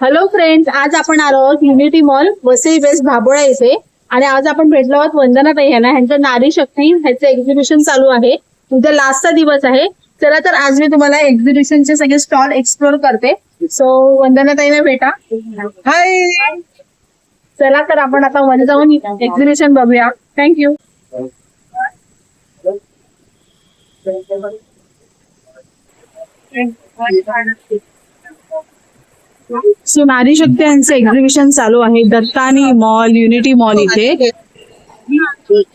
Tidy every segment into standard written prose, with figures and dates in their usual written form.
Hello friends, आज आपण आलो आहोत युनिटी मॉल वसई वेस्ट भाबोळा येथे आणि आज आपण भेटलो आहोत वंदना ताई यांना. ह्यांचं नारी शक्ती ह्याचं एक्झिबिशन चालू आहे. उद्या लास्टचा दिवस आहे. चला तर आज मी तुम्हाला एक्झिबिशनचे सगळे स्टॉल एक्सप्लोर करते. सो वंदना ताईने भेटा. हाय. चला तर आपण आता वन जाऊन एक्झिबिशन बघूया. थँक्यू. सो नारी शक्ती यांचं एक्झिबिशन चालू आहे दत्तानी मॉल युनिटी मॉल इथे.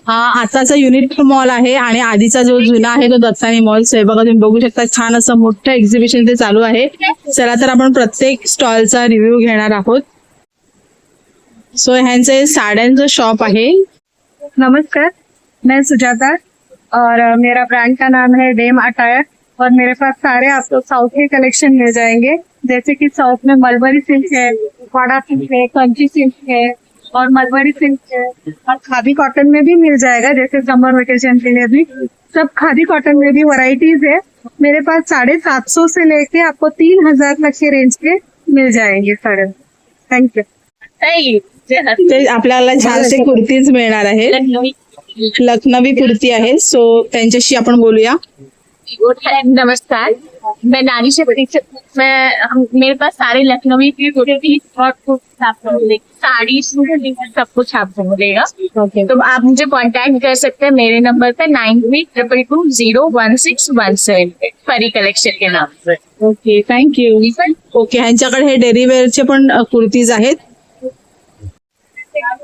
हा आताचा युनिटी मॉल आहे आणि आधीचा जो जुना आहे तो दत्तानी मॉल. सो बघा तुम्ही बघू शकता छान असं मोठं एक्झिबिशन ते चालू आहे. चला तर आपण प्रत्येक स्टॉलचा रिव्ह्यू घेणार आहोत. सो ह्यांचे साड्यांचं शॉप आहे. नमस्कार, मैं सुजाता और मेरा ब्रांड का नाम है डेम अटायर और मेरे पास सारे आपको साउथ के कलेक्शन मिल जाएंगे. जैसे कि साउथ में मलबरी सिल्क है, वाड़ा सिल्क है, कंची सिल्क है और मलबरी सिल्क है और खादी कॉटन में भी मिल जाएगा. जैसे समर वेकेशन के लिए भी सब खादी कॉटन में भी वैरायटीज है. मेरे पास 750 से लेके आपको 3000 तक के रेंज के मिल जाएंगे साड़े. Thank you. ते आपल्याला छानसे कुर्तीज मिळणार आहे. लखनवी कुर्ती आहे. सो त्यांच्याशी आपण बोलूया. नमस्कार, मैं नारी शक्ति से मेरे पास सारे लखनवी की कुर्ती और साड़ी सब कुछ आपको मिलेगा. तो आप मुझे कांटेक्ट कर सकते हैं मेरे नंबर पे 9322201617 परी कलेक्शन के नाम से. Okay, thank you. ओके, ह्यांच्याकडे हे डेली वेअरचे पण कुर्तीज आहेत.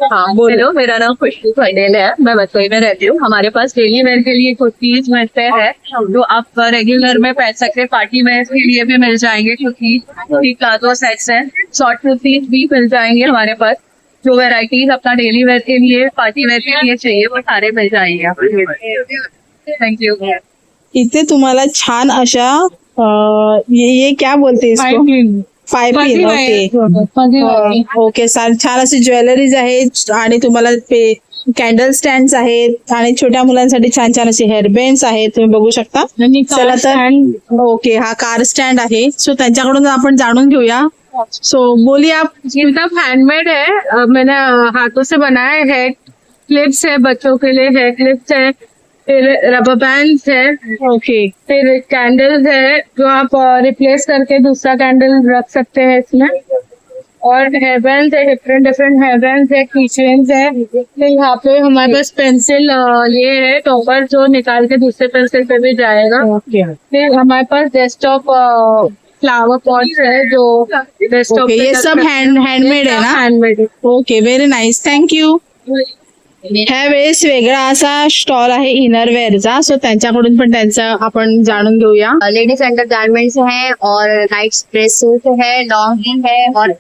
हाँ, हेलो, मेरा नाम खुशबू पटेल है. मैं बतौई में रहती हूँ. हमारे पास डेली वेयर के लिए कुर्तीज मिलते हैं जो आप रेगुलर में पहन सकते हैं. पार्टी वेयर के लिए भी मिल जाएंगे क्योंकि प्लाजो सेट्स हैं. शॉर्ट कुर्तीज भी मिल जाएंगे हमारे पास. जो वेराइटीज अपना डेली वेयर के लिए पार्टी वेयर के लिए चाहिए वो सारे मिल जाएंगे. Thank you. इथे तुम्हाला छान अशा ये क्या बोलते हैं इसको? पाइपिंग. ओके, छान अशी ज्वेलरीज आहेत आणि तुम्हाला कॅन्डल स्टँड आहेत आणि छोट्या मुलांसाठी छान छान असे हेअरबँड्स आहेत. तुम्ही बघू शकता. चला तर. ओके, हा कार स्टँड आहे. सो त्यांच्याकडून आपण जाणून घेऊया. सो बोलिए आप. ये सब हैंडमेड है. मैंने हाथों से बनाए है. क्लिप्स है, बच्चों के लिए हेयर क्लिप्स है, फिर रबर बैंड्स है. ओके, फिर कैंडल्स है जो आप रिप्लेस करके दूसरा कैंडल रख सकते हैं इसमें. और हेयर बैंड है, डिफरेंट हेयर बैंड है, कीचेन्स है. फिर यहाँ पे हमारे पास पेंसिल ये है टॉपर जो निकाल के दूसरे पेंसिल पे भी जाएगा. फिर हमारे पास डेस्कटॉप फ्लावर पॉट्स है जो डेस्कटॉप. ओके, ये सब हैंडमेड है ना? Handmade. Okay, very nice, thank you. ह्या वेळेस वेगळा असा स्टॉल आहे इनरवेअरचा. सो त्यांच्याकडून पण त्यांचं आपण जाणून घेऊया. लेडीज अंडर गारमेंट्स है और नाइट ड्रेस सूट है, लॉन्ग है और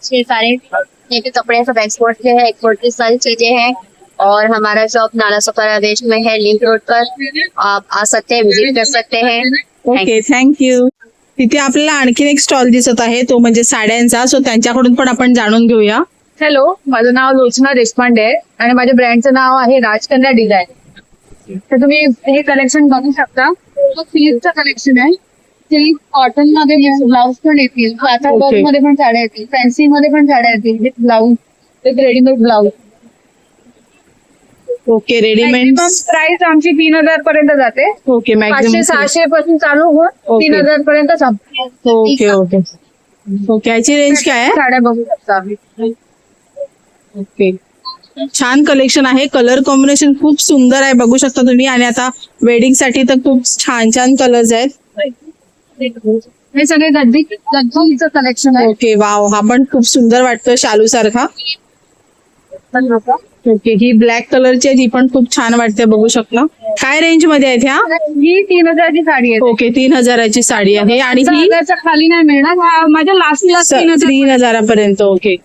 सारे ये भी कपड़े सब एक्सपोर्ट के हैं. एक्सपोर्ट की सारी चीजें हैं. और हमारा शॉप नाला सोपारा वेस्ट में है, लिंक रोड पर. आप आ सकते हैं, विजिट कर सकते हैं. Okay, thank you. तिथे आपल्याला आणखीन एक स्टॉल दिसत आहे तो म्हणजे साड्यांचा. सो त्यांच्याकडून पण आपण जाणून घेऊया. हॅलो, माझं नाव लोचना देशपांडे आहे आणि माझ्या ब्रँडचं नाव आहे राजकन्या डिझाईन. तर तुम्ही हे कलेक्शन बघू शकता. सिल्कचं कलेक्शन आहे. सिल्क कॉटन मध्ये ब्लाउज पण येतील, काथा वर्क मध्ये पण साड्या येतील, फॅन्सी मध्ये पण साड्या येतील with blouse, with readymade blouse. Okay, readymade price आमची 3000 पर्यंत जाते. ओके, 500-600 पासून चालू होऊन 3000 पर्यंत संपते. Okay okay okay. याची रेंज काय आहे? साड्या बघू शकता. ओके, छान कलेक्शन आहे. कलर कॉम्बिनेशन खूप सुंदर आहे, बघू शकता तुम्ही. आणि आता वेडिंग साठी तर खूप छान छान कलर्स आहेत. हे सगळे गद्दीचं कलेक्शन आहे. ओके, वाव, हा पण खूप सुंदर वाटतोय शालू सारखा. ओके, ही ब्लॅक कलरची आहे, ही पण खूप छान वाटते, बघू शकता. काय रेंज मध्ये आहेत ह्या? ही 3000 ची साडी आहे. ओके, 3000ची साडी आहे आणि ही 1000च्या खाली नाही मिळणार. माझ्या लास्टला 3000पर्यंत. ओके,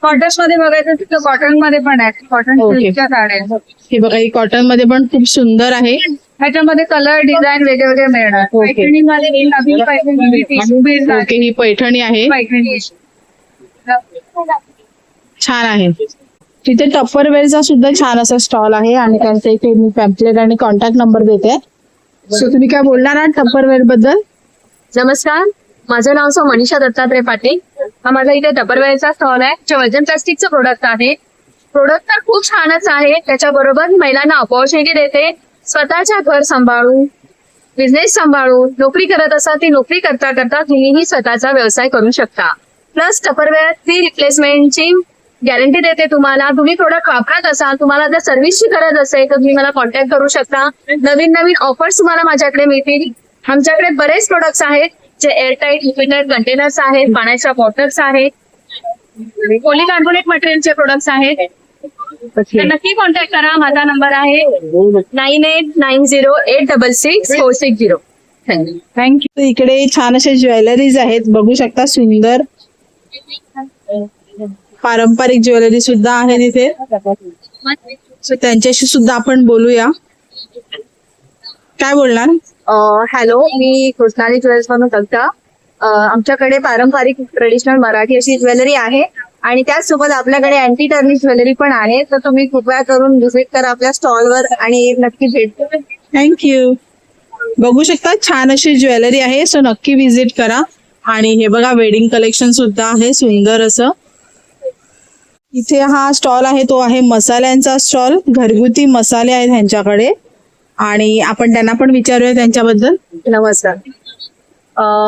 कॉटन मध्ये बघायचं तिथं कॉटन मध्ये पण आहे. कॉटन सिल्कच्या साड्या. हे बघा, ही कॉटन मध्ये पण खूप सुंदर आहे. ह्याच्यामध्ये कलर डिझाईन वेगवेगळे मिळणार. पैठणीमध्ये नवीन पैठणी टिश्यू बेस आहे. ओके, ही पैठणी आहे, पैठणी छान आहे. तिथे टप्परवेअरचा सुद्धा छान असा स्टॉल आहे आणि त्यांचा इथे मी पॅम्पलेट आणि कॉन्टॅक्ट नंबर देते. सो तुम्ही काय बोलणार आहात टप्परवेअर बद्दल? नमस्कार, माझं नाव मनीषा दत्तात्रय पाटील हा माझा इथे टपरवेअरचा स्टॉल आहे, जे वजन प्लास्टिकचं प्रोडक्ट आहे. प्रोडक्ट तर खूप छानच आहे. त्याच्याबरोबर महिलांना ऑपॉर्च्युनिटी देते स्वतःच्या घर सांभाळून, बिझनेस सांभाळून. नोकरी करत असाल ती नोकरी करता करता तुम्हीही स्वतःचा व्यवसाय करू शकता. प्लस टपरवेअर फ्री रिप्लेसमेंटची गॅरंटी देते तुम्हाला. तुम्ही प्रोडक्ट वापरत असाल, तुम्हाला जर सर्व्हिसची गरज असेल तर तुम्ही मला कॉन्टॅक्ट करू शकता. नवीन नवीन ऑफर्स तुम्हाला माझ्याकडे मिळतील. आमच्याकडे बरेच प्रोडक्ट्स आहेत, जे एअरटाईट लिक्विड कंटेनर्स आहेत, पाण्याच्या बॉटल्स आहेत, पॉलीकार्बोनेट मटेरियलचे प्रोडक्ट्स आहेत. तर नक्की कॉन्टॅक्ट करा. माझा नंबर आहे 9890866460. थँक्यू. इकडे छान अशा ज्वेलरीज आहेत, बघू शकता. सुंदर पारंपरिक ज्वेलरी सुद्धा आहे तिथे. सो त्यांच्याशी सुद्धा आपण बोलूया. काय बोलणार? हॅलो, मी कृष्णाली ज्वेलर्स मधून कविता. आमच्याकडे पारंपरिक ट्रेडिशनल मराठी अशी ज्वेलरी आहे आणि त्याचसोबत आपल्याकडे अँटी टर्निश ज्वेलरी पण आहे. तर तुम्ही कृपया करून व्हिजिट करा आपल्या स्टॉलवर आणि नक्की भेट द्या. थँक्यू. बघू शकता छान अशी ज्वेलरी आहे, सो नक्की व्हिजिट करा. आणि हे बघा वेडिंग कलेक्शन सुद्धा आहे सुंदर असं. इथे हा स्टॉल आहे तो आहे मसाल्यांचा स्टॉल. घरगुती मसाले आहेत ह्यांच्याकडे आणि आपण त्यांना पण विचारूया त्यांच्याबद्दल. नमस्कार.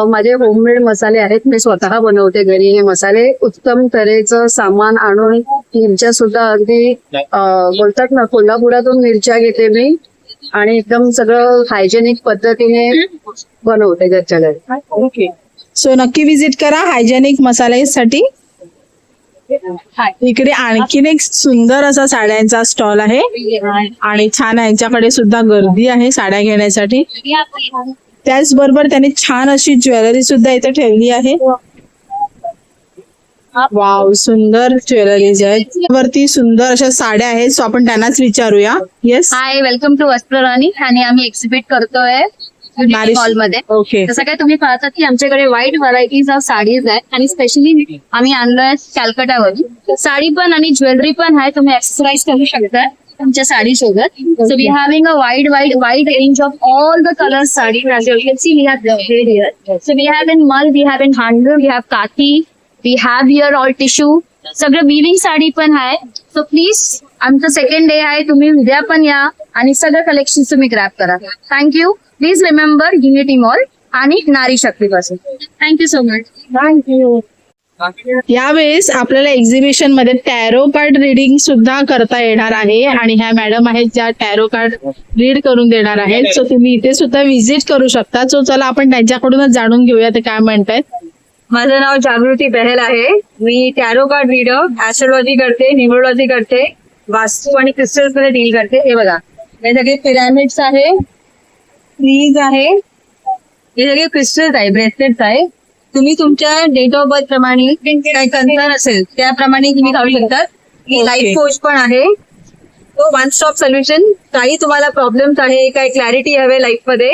माझे होममेड मसाले आहेत. मी स्वतः बनवते घरी हे मसाले. उत्तम तऱ्हेचं सामान आणून मिरच्या सुद्धा अगदी बोलतात ना, कोल्हापुरातून मिरच्या घेते मी आणि एकदम सगळं हायजेनिक पद्धतीने बनवते घरच्या घरी. ओके. सो नक्की व्हिजिट करा हायजेनिक मसाल्यासाठी. इकडे आणखीन एक सुंदर असा साड्यांचा स्टॉल आहे आणि छान यांच्याकडे सुद्धा गर्दी आहे साड्या घेण्यासाठी. त्याचबरोबर त्यांनी छान अशी ज्वेलरी सुद्धा इथे ठेवली आहे. वाव, सुंदर ज्वेलरीज आहेत. वरती सुंदर अशा साड्या आहेत, सो आपण त्यांनाच विचारूया. Yes, hi, welcome to Vastrarani. आणि आम्ही एक्झिबिट करतोय हॉल मध्ये. ओके. जसं काय तुम्ही पाहतात की आमच्याकडे वाईड व्हरायटीज ऑफ साडीज आहेत आणि स्पेशली आम्ही आणलोय कॅलकटावरून. साडी पण आणि ज्वेलरी पण आहे, तुम्ही एक्सरसाइज करू शकता तुमच्या साडी सोबत. So we having a wide range of all the colour sari. As you can see, we have displayed here. So we have in mul, we have in handloom, we have kati, we have here all tissue. सगळं viewing sari पण आहे. So please, आमचं second day आहे, तुम्ही उद्या पण या आणि सगळं कलेक्शन तुम्ही ग्रॅब करा. Thank you. Please remember unity mall आणि नारी शक्ती पासून. Thank you so much. थँक्यू. यावेळेस आपल्याला एक्झिबिशन मध्ये टॅरो कार्ड रीडिंग सुद्धा करता येणार आहे आणि ह्या मॅडम आहेत ज्या टॅरो कार्ड रीड करून देणार आहेत. सो तुम्ही इथे सुद्धा व्हिजिट करू शकता. सो चला आपण त्यांच्याकडूनच जाणून घेऊया ते काय म्हणतायत. माझं नाव जागृती बहेल आहे. मी टॅरो कार्ड रीडर, ऍस्ट्रोलॉजी करते, न्यूमरोलॉजी करते, वास्तू आणि क्रिस्टल्स मध्ये डील करते. हे बघा, हे सगळे पिरॅमिड्स आहे, ट्रीज आहे, हे सगळे क्रिस्टल्स आहे, ब्रेसलेट्स आहे. तुम्ही तुमच्या डेट ऑफ बर्थ प्रमाणे काही कन्सर्न असेल त्याप्रमाणे तुम्ही काढू शकतात. लाईफ कोच पण आहे, तो वन स्टॉप सोल्युशन. काही तुम्हाला प्रॉब्लेम्स आहे, काही क्लॅरिटी हवे लाईफ मध्ये,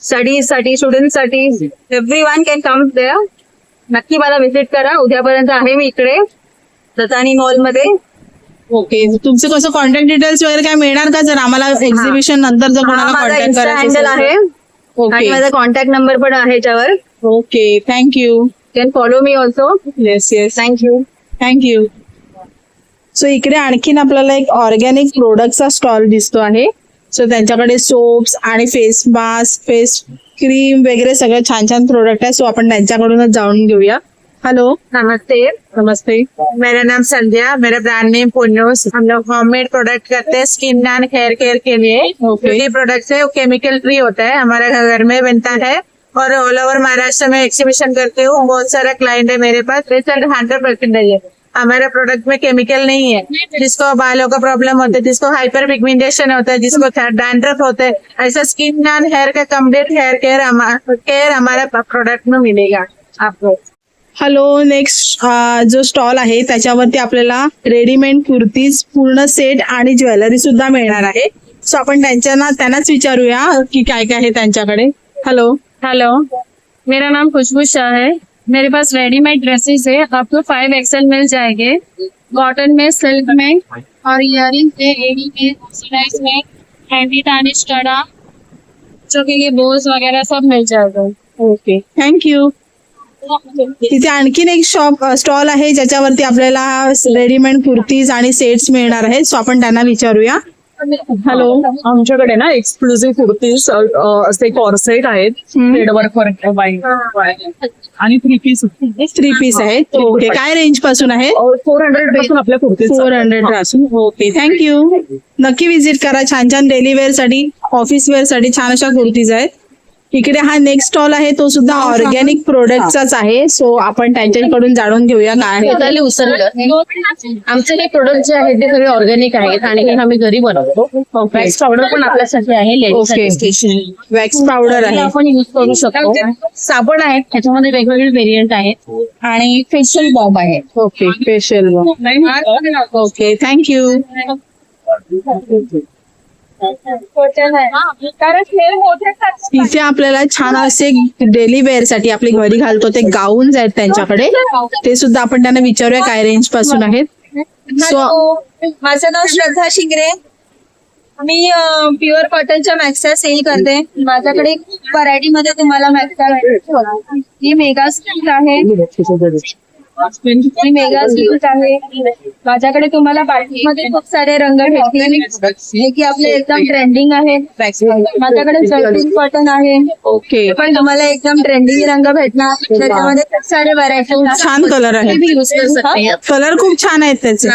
स्टडीजसाठी, स्टुडंटसाठी, एव्हरीवन कॅन कम देअर. नक्की मला व्हिजिट करा. उद्यापर्यंत आहे मी इकडे दतानी मॉल मध्ये. ओके. तुमचं कसं कॉन्टॅक्ट डिटेल्स वगैरे काय मिळणार का जर आम्हाला एक्झिबिशन नंतर जर कोणाला माझा कॉन्टॅक्ट इन्स्टा करायचं हँडल असेल आहे तर? आणि ओके. माझा कॉन्टॅक्ट नंबर पण आहे त्याच्यावर. Okay. Thank you. Can follow me also. Yes yes. Thank you. Thank you. So इकडे आणखीन आपल्याला एक ऑर्गॅनिक प्रोडक्टचा स्टॉल दिसतो आहे. सो त्यांच्याकडे सोप्स आणि फेस मास्क, फेस क्रीम वगैरे सगळे छान छान प्रोडक्ट आहे. सो आपण त्यांच्याकडूनच जाणून घेऊया. हेलो, नमस्ते, नमस्ते. मेरा नाम संध्या, मेरा ब्रांड नेम पुन्नूस. हम लोग होममेड प्रोडक्ट करते हैं स्किन एंड हेयर केयर के लिए. ओके. ये प्रोडक्ट है वो केमिकल फ्री होता है, हमारे घर में बनता है और ऑल ओवर महाराष्ट्र में एक्सिबिशन करते हूँ. बहुत सारा क्लाइंट है मेरे पास. रिजल्ट 100% है. हमारे प्रोडक्ट में केमिकल नहीं है. जिसको बालों का प्रॉब्लम होता है, जिसको हाइपर पिगमेंटेशन होता है, जिसको डैंड्रफ होता है, ऐसा स्किन एंड हेयर का कंप्लीट हेयर केयर हमारे प्रोडक्ट में मिलेगा आपको. हॅलो. नेक्स्ट जो स्टॉल आहे त्याच्यावरती आपल्याला रेडीमेड कुर्तीज, पूर्ण सेट आणि ज्वेलरी सुद्धा मिळणार आहे. सो आपण त्यांनाच विचारूया की काय काय आहे त्यांच्याकडे. हॅलो. हेलो, मेरा नाम खुशबू शाह है. मेरे पास रेडीमेड ड्रेसेस है, आपको 5XL मिल जाएंगे. कॉटन में, सिल्क में और इयरिंग्स में, एडी में, ऑक्सीडाइज में, हैंडी टार्निश कड़ा, जो कि ये बोस वगैरह सब मिल जाएगा. ओके. थँक्यू. तिथे आणखीन एक स्टॉल आहे ज्याच्यावरती आपल्याला रेडीमेड कुर्तीज आणि सेट्स मिळणार आहेत. सो आपण त्यांना विचारूया. हॅलो. आमच्याकडे ना एक्सक्लुझिव्ह कुर्तीज असे कॉर्सेट आहेत थ्रेडवर्क आणि 3 पीस 3 पीस आहेत. ओके. काय रेंज पासून आहेत? 400 पासून आपल्या कुर्तीज 400 पासून. Okay, thank you. नक्की विजिट करा. छान छान डेली वेअर साठी, ऑफिस वेअर साठी छान अशा कुर्तीज आहेत. इकडे हा नेक्स्ट स्टॉल आहे तो सुद्धा ऑर्गॅनिक प्रोडक्टचाच आहे. सो आपण त्यांच्याकडून जाणून घेऊया काय आहे. त्याला उसरलं. आमचे हे प्रोडक्ट जे आहेत ते सगळे ऑर्गॅनिक आहेत आणि हे आम्ही घरी बनवतो. वॅक्स पावडर पण आपल्यासाठी आहे. ओके. वॅक्स पावडर आहे. आपण युज करू शकतो. साबण आहेत त्याच्यामध्ये वेगवेगळे व्हेरियंट आहेत आणि फेशियल बॉम्ब आहे. ओके. फेशियल. Okay, thank you. इथे आपल्याला छान असे डेली वेअर साठी आपले घरी घालतो ते गाऊन्स आहेत त्यांच्याकडे. ते सुद्धा आपण त्यांना विचारूया काय रेंज पासून आहेत. हॅलो, माझं नाव श्रद्धा शिंगरे. मी प्युअर कॉटनच्या मॅक्सा सेल करते. माझ्याकडे व्हरायटी मध्ये तुम्हाला मॅक्सा ही मेगा स्लीव्ह आहे. ही मेगा स्लीव्ह आहे. माझ्याकडे तुम्हाला बाटलीमध्ये खूप सारे रंग भेटतील जे की आपले एकदम ट्रेंडिंग आहेत. माझ्याकडे जर्किन कॉटन आहे. ओके. पण तुम्हाला एकदम ट्रेंडिंग रंग भेटणार. त्याच्यामध्ये खूप सारे व्हरायटी छान कलर आहे. कलर खूप छान आहेत त्याचे.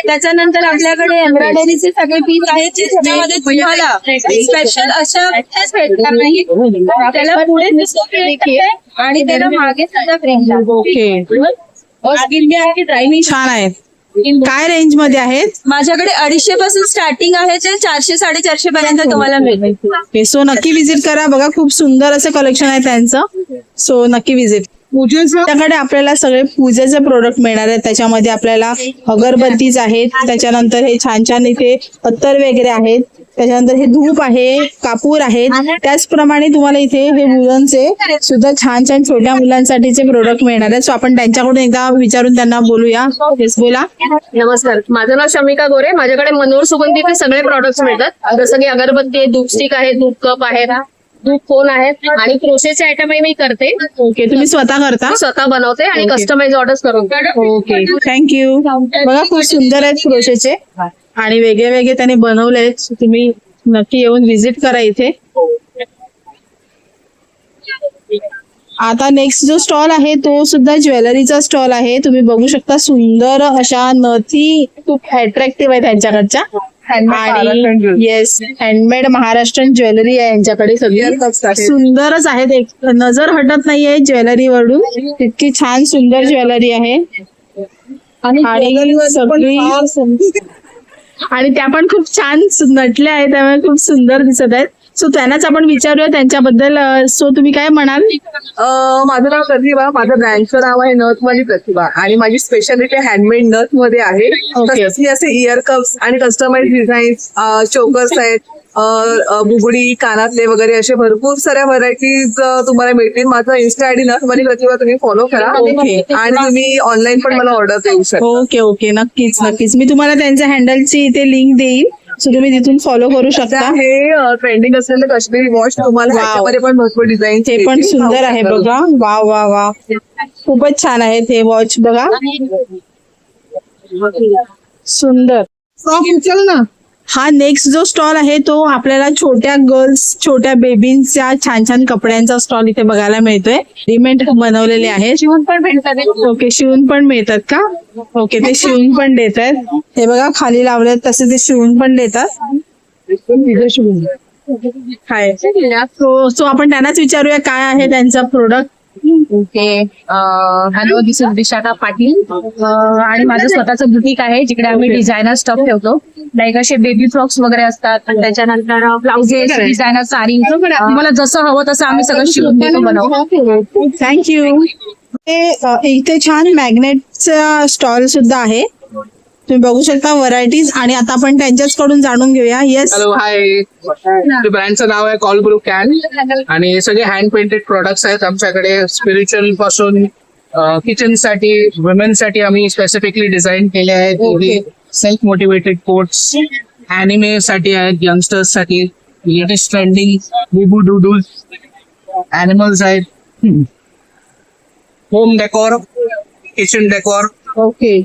त्याच्यानंतर आपल्याकडे एम्ब्रॉयडरीचे सगळे पीस आहेत जे त्याच्यामध्ये तुम्हाला स्पेशल अशा भेटणार नाही. त्याला पुढे आणि त्याला मागे सुद्धा फ्रेम. ओके. छान आहेत. काय रेंज मध्ये आहेत? माझ्याकडे 250 पासून स्टार्टिंग आहे जे 400-450 पर्यंत तुम्हाला मिळेल. सो नक्की विजिट करा. बघा खूप सुंदर असं कलेक्शन आहे त्यांचं. सो नक्की विजिट. त्याच्याकडे आपल्याला सगळे पूजेचे प्रोडक्ट मिळणार आहेत. त्याच्यामध्ये आपल्याला अगरबत्तीज आहेत. त्याच्यानंतर हे छान छान इथे अत्तर वगैरे आहेत. त्याच्यानंतर हे धूप आहे, कापूर आहेत. त्याचप्रमाणे तुम्हाला इथे हे वुलनचे सुद्धा छान छान छोट्या मुलांसाठीचे प्रोडक्ट मिळणार आहेत. सो आपण त्यांच्याकडून एकदा विचारून त्यांना बोलूया. बोला. नमस्कार, माझं नाव शमिका गोरे. माझ्याकडे मनोहर सुगंधीचे सगळे प्रॉडक्ट्स मिळतात. जसं की अगरबत्ती आहे, धूप स्टिक आहे, धूप कप आहे, धूप फोन आहेत आणि क्रोशेचे आयटमही मी करते. ओके. तुम्ही स्वतः करता? स्वतः बनवते आणि कस्टमाइज ऑर्डर्स करून. Okay, thank you. बघा खूप सुंदर आहेत क्रोशेचे आणि वेगळे वेगळे त्याने बनवले आहेत. तुम्ही नक्की येऊन व्हिजिट करा इथे. आता नेक्स्ट जो स्टॉल आहे तो सुद्धा ज्वेलरीचा स्टॉल आहे. तुम्ही बघू शकता सुंदर अशा नथी खूप अट्रॅक्टिव्ह आहे त्यांच्याकडच्या. आणि येस, हँडमेड महाराष्ट्रीयन ज्वेलरी आहे यांच्याकडे. सगळी सुंदरच आहेत. एक नजर हटत नाहीये ज्वेलरीवरून. इतकी छान सुंदर ज्वेलरी आहे आणि सगळी आणि त्या पण खूप छान नटल्या आहेत. त्यामुळे खूप सुंदर दिसत आहेत. सो त्यांनाच आपण विचारूया त्यांच्याबद्दल. सो तुम्ही काय म्हणाल? माझं नाव प्रतिभा. माझं ब्रँडचं नाव आहे नथवाली प्रतिभा आणि माझी स्पेशालिटी हँडमेड नथ मध्ये आहे. तसंच असे इयर कप्स आणि कस्टमाइज डिझाईन्स, चोकर्स आहेत, बुगडी, कानातले वगैरे असे भरपूर साऱ्या व्हरायटीज तुम्हाला मिळतील. माझं इन्स्टा आयडी नथवाली प्रतिभा तुम्ही फॉलो करा आणि तुम्ही ऑनलाईन पण मला ऑर्डर देऊ शकता. ओके ओके, नक्कीच नक्कीच. मी तुम्हाला त्यांच्या हँडलची इथे लिंक देईल. सो तुम्ही तिथून फॉलो करू शकता. हे ट्रेंडिंग असलेलं काश्मीरी वॉच तुम्हाला ह्याच्यामध्ये पण भरपूर डिझाईन. ते पण सुंदर आहे बघा. वा वा वा, खूपच छान आहेत हे वॉच. बघा सुंदर. उचल ना. हा नेक्स्ट जो स्टॉल आहे तो आपल्याला छोट्या गर्ल्स, छोट्या बेबींच्या छान छान कपड्यांचा स्टॉल इथे बघायला मिळतोय. रेडीमेड बनवलेले आहेत. शिवून पण भेटतात. ओके, शिवून पण मिळतात का? ओके, ते शिवून पण देतात. हे बघा खाली लावले तसे ते शिवून पण देतात. हाय. सो आपण त्यांनाच विचारूया काय आहे त्यांचा product. Okay, hello, this is Vishakha Patil आणि माझं स्वतःचं बुटीक आहे जिकडे आम्ही डिझायनर स्टफ ठेवतो. लाईक असे बेबी फ्रॉक्स वगैरे असतात. त्याच्यानंतर ब्लाउजेस, डिझायनर साडी, तुम्हाला जसं हवं तसं आम्ही सगळं शिवून देतो, बनवतो. थँक्यू. इथे छान मॅग्नेटचा स्टॉल सुद्धा आहे. तुम्ही बघू शकता व्हरायटीज. आणि आता आपण त्यांच्याच कडून जाणून घेऊया. येस, हॅलो, हाय. ब्रँडचं नाव आहे कॉल ग्रुप कॅन आणि हे सगळे हँड पेंटेड प्रोडक्ट्स आहेत आमच्याकडे. स्पिरिच्युअल पासून किचन साठी, वुमेन साठी आम्ही स्पेसिफिकली डिझाईन केले आहेत. सेल्फ मोटिवेटेड कोट्स, अॅनिमे साठी आहेत, यंगस्टर्स साठी लेटेस्ट ट्रेंडिंग बुबू डुडूल्स, अॅनिमल्स आहेत. Home decor, kitchen decor. Okay.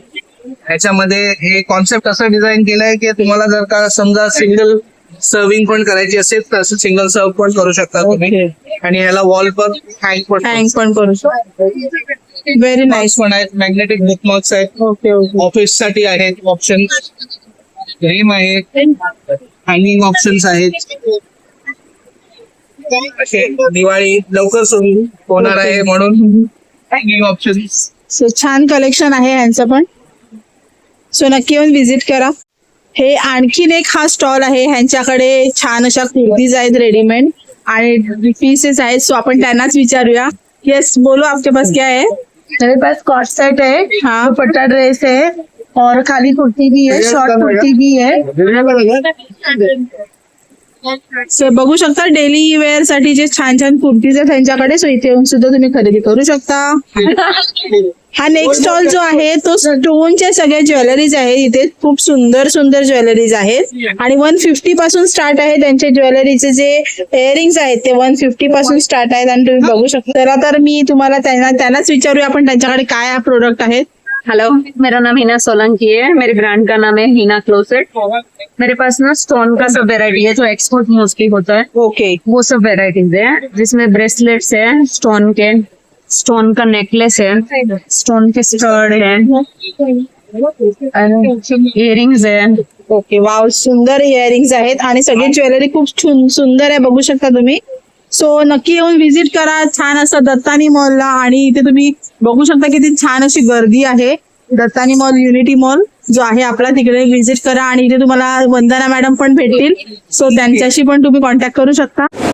ह्याच्यामध्ये हे कॉन्सेप्ट असं डिझाईन केलंय की तुम्हाला जर का समजा सिंगल सर्विंग पण करायची असेल तर असं सिंगल सर्व पण करू शकता तुम्ही. आणि ह्याला वॉल पर हँग पण हँग पण करू शकतो. Very nice. पण आहेत, मॅग्नेटिक बुकमार्क्स आहेत, ओके ओके. ऑफिस साठी आहेत ऑप्शन, रिम आहे, हँगिंग ऑप्शन्स आहेत. असे दिवाळी लवकर सुरू होणार आहे म्हणून हँगिंग ऑप्शन्स. सो छान कलेक्शन आहे यांचं पण. सो नक्की येऊन व्हिजिट करा. हे आणखीन एक हा स्टॉल आहे. ह्यांच्याकडे छान अशा कुर्तीज आहेत रेडीमेड आणि पीसेस आहेत. सो आपण त्यांनाच विचारूया. येस, बोलो, आपके पास क्या है? मेरे पास कॉट सेट है, हाँ. दुपट्टा ड्रेस है और खाली कुर्ती भी है, शॉर्ट कुर्ती भी है. सो बघू शकता डेली वेअर साठी जे छान छान कुर्तीज आहेत त्यांच्याकडे. सो इथे येऊन सुद्धा तुम्ही खरेदी करू शकता. हा नेक्स्ट स्टॉल जो आहे तो स्टोनच्या सगळ्या ज्वेलरीज आहे. इथे खूप सुंदर सुंदर ज्वेलरीज आहेत आणि 150 पासून स्टार्ट आहे. त्यांचे ज्वेलरीचे जे इयरिंग्स आहेत ते 150 पासून स्टार्ट आहेत आणि तुम्ही बघू शकता. चला तर मी तुम्हाला त्यांनाच विचारूया आपण त्यांच्याकडे काय प्रोडक्ट आहेत. हेलो, मेरा नाम हिना सोलंकी है, मेरे ब्रांड का नाम है हिना क्लोसेट. मेरे पास ना स्टोन का सब वेरायटी है जो एक्सपोर्ट मोस्टली होता है, ओके. वो सब वेराइटीज है जिसमें ब्रेसलेट्स है स्टोन के, स्टोन का नेकलेस है, स्टोन के स्टड है, इयरिंग्स है. ओके. वाव, सुंदर इयरिंग्स आहेत आणि सगळी ज्वेलरी खूप सुंदर आहे, बघू शकता तुम्ही. सो नक्की येऊन व्हिजिट करा छान असं दत्तानी मॉलला. आणि इथे तुम्ही बघू शकता किती छान अशी गर्दी आहे. दत्तानी मॉल, युनिटी मॉल जो आहे आपला, तिकडे व्हिजिट करा. आणि इथे तुम्हाला वंदना मॅडम पण भेटतील. सो त्यांच्याशी पण तुम्ही कॉन्टॅक्ट करू शकता.